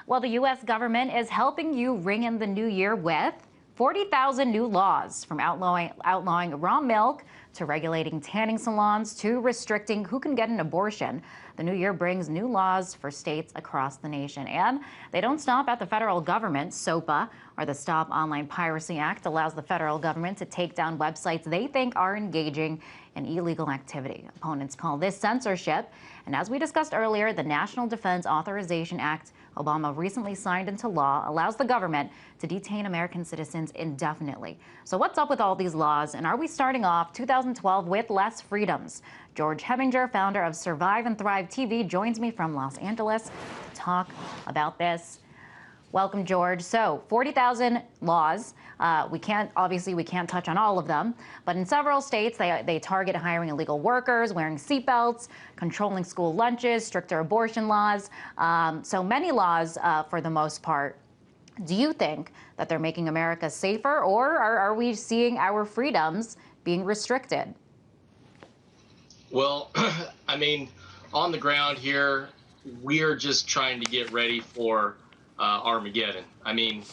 Well, the U.S. government is helping you ring in the new year with 40,000 new laws, from outlawing raw milk to regulating tanning salons to restricting who can get an abortion. The new year brings new laws for states across the nation. And they don't stop at the federal government. Sopa, or the Stop Online Piracy Act, allows the federal government to take down websites they think are engaging in illegal activity. Opponents call this censorship. And as we discussed earlier, the National Defense Authorization Act Obama recently signed into law allows the government to detain American citizens indefinitely. So what's up with all these laws, and are we starting off 2012 with less freedoms? George Heminger, founder of Survive and Thrive TV, joins me from Los Angeles to talk about this. Welcome, George. So 40,000 laws. We can't touch on all of them, but in several states, they target hiring illegal workers, wearing seatbelts, controlling school lunches, stricter abortion laws. So many laws for the most part. Do you think that they're making America safer, or are we seeing our freedoms being restricted? Well, I mean, on the ground here, we're just trying to get ready for Armageddon. I mean,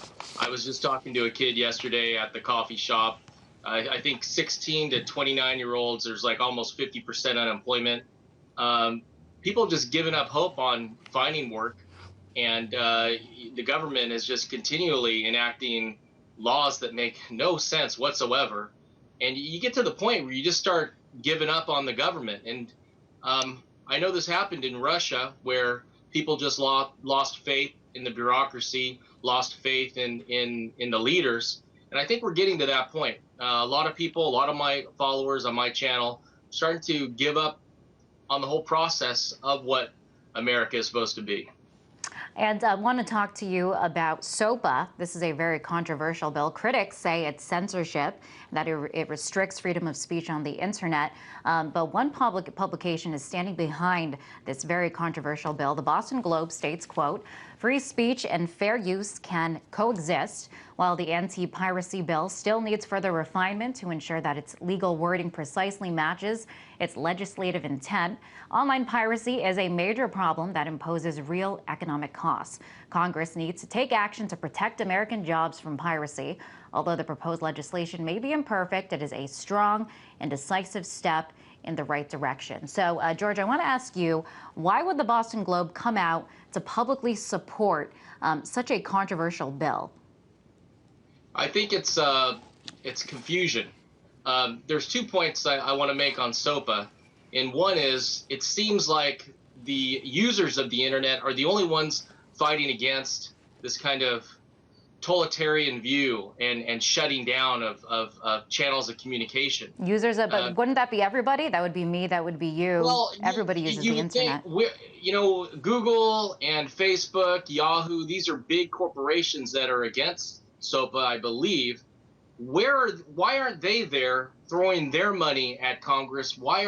I was just talking to a kid yesterday at the coffee shop. I think 16 to 29-year-olds, there's like almost 50% unemployment. People just giving up hope on finding work. And the government is just continually enacting laws that make no sense whatsoever. And you get to the point where you just start giving up on the government. And I know this happened in Russia, where people just lost faith in the bureaucracy, lost faith in the leaders. And I think we're getting to that point. A lot of people, a lot of my followers on my channel, starting to give up on the whole process of what America is supposed to be. And I want to talk to you about Sopa. This is a very controversial bill. Critics say it's censorship, that it restricts freedom of speech on the internet. But one publication is standing behind this very controversial bill. The Boston Globe states, quote, "Free speech and fair use can coexist." While the anti-piracy bill still needs further refinement to ensure that its legal wording precisely matches its legislative intent, online piracy is a major problem that imposes real economic costs. Congress needs to take action to protect American jobs from piracy. Although the proposed legislation may be imperfect, it is a strong and decisive step in the right direction. So, George, I want to ask you, why would the Boston Globe come out to publicly support such a controversial bill? I think it's confusion. There's 2 points I want to make on SOPA, and one is it seems like the users of the internet are the only ones fighting against this kind of totalitarian view and shutting down of channels of communication. Users, but wouldn't that be everybody? That would be me, that would be you. Well, everybody uses the internet. You know, Google and Facebook, Yahoo, these are big corporations that are against SOPA, I believe. Why aren't they there throwing their money at Congress? Why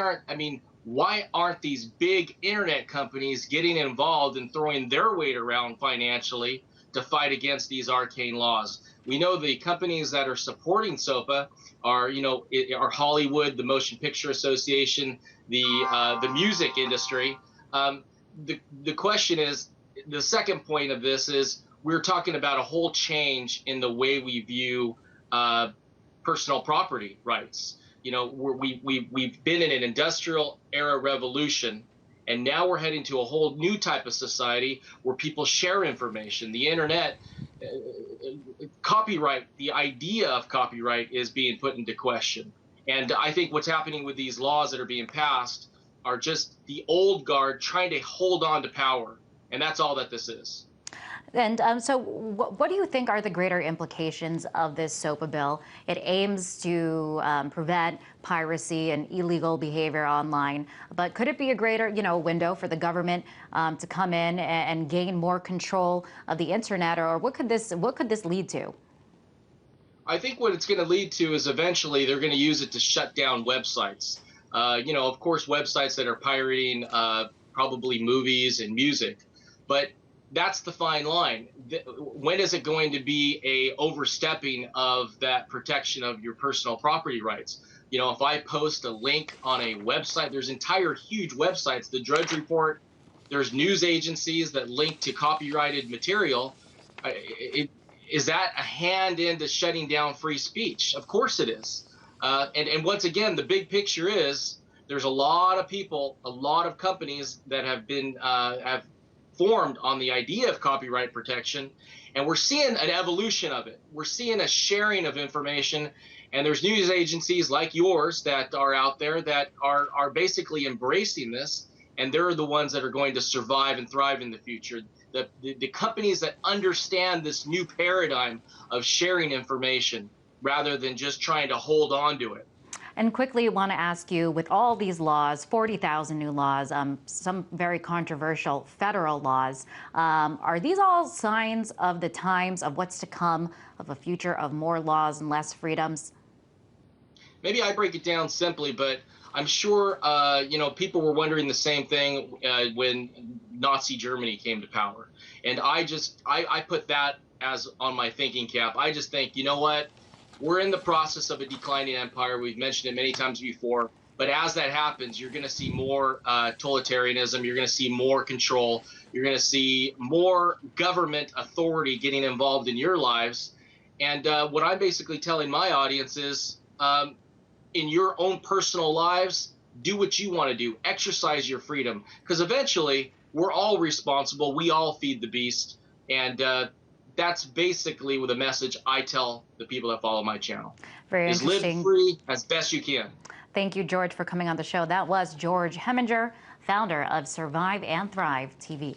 aren't these big internet companies getting involved and throwing their weight around financially to fight against these arcane laws? We know the companies that are supporting SOPA are, are Hollywood, the Motion Picture Association, the music industry. The question is, the second point of this is, we're talking about a whole change in the way we view personal property rights. You know, we've been in an industrial era revolution, and now we're heading to a whole new type of society where people share information. The internet, copyright, the idea of copyright is being put into question. And I think what's happening with these laws that are being passed are just the old guard trying to hold on to power. And that's all that this is. And so what do you think are the greater implications of this SOPA bill? It aims to prevent piracy and illegal behavior online, but could it be a greater, window for the government to come in and gain more control of the internet, or what could this lead to? I think what it's going to lead to is eventually they're going to use it to shut down websites. Of course, websites that are pirating probably movies and music, but that's the fine line. When is it going to be a overstepping of that protection of your personal property rights? You know, if I post a link on a website, there's entire huge websites. The Drudge Report There's news agencies that link to copyrighted material. Is that a hand into shutting down free speech? Of course it is. And once again, the big picture is there's a lot of people, a lot of companies that have been have formed on the idea of copyright protection, and we're seeing an evolution of it. We're seeing a sharing of information, and there's news agencies like yours that are out there that are basically embracing this, and they're the ones that are going to survive and thrive in the future. The companies that understand this new paradigm of sharing information rather than just trying to hold on to it. And quickly, want to ask you, with all these laws, 40,000 new laws, some very controversial federal laws, are these all signs of the times, of what's to come, of a future of more laws and less freedoms? Maybe I break it down simply, but I'm sure you know, people were wondering the same thing when Nazi Germany came to power, and I put that as on my thinking cap. I just think, you know what, we're in the process of a declining empire. We've mentioned it many times before, but as that happens, you're going to see more totalitarianism. You're going to see more control. You're going to see more government authority getting involved in your lives. And what I'm basically telling my audience is, in your own personal lives, do what you want to do. Exercise your freedom, because eventually we're all responsible. We all feed the beast. And that's basically the message I tell the people that follow my channel. Very Live interesting. free as best you can. Thank you, George, for coming on the show. That was George Heminger, founder of Survive and Thrive TV.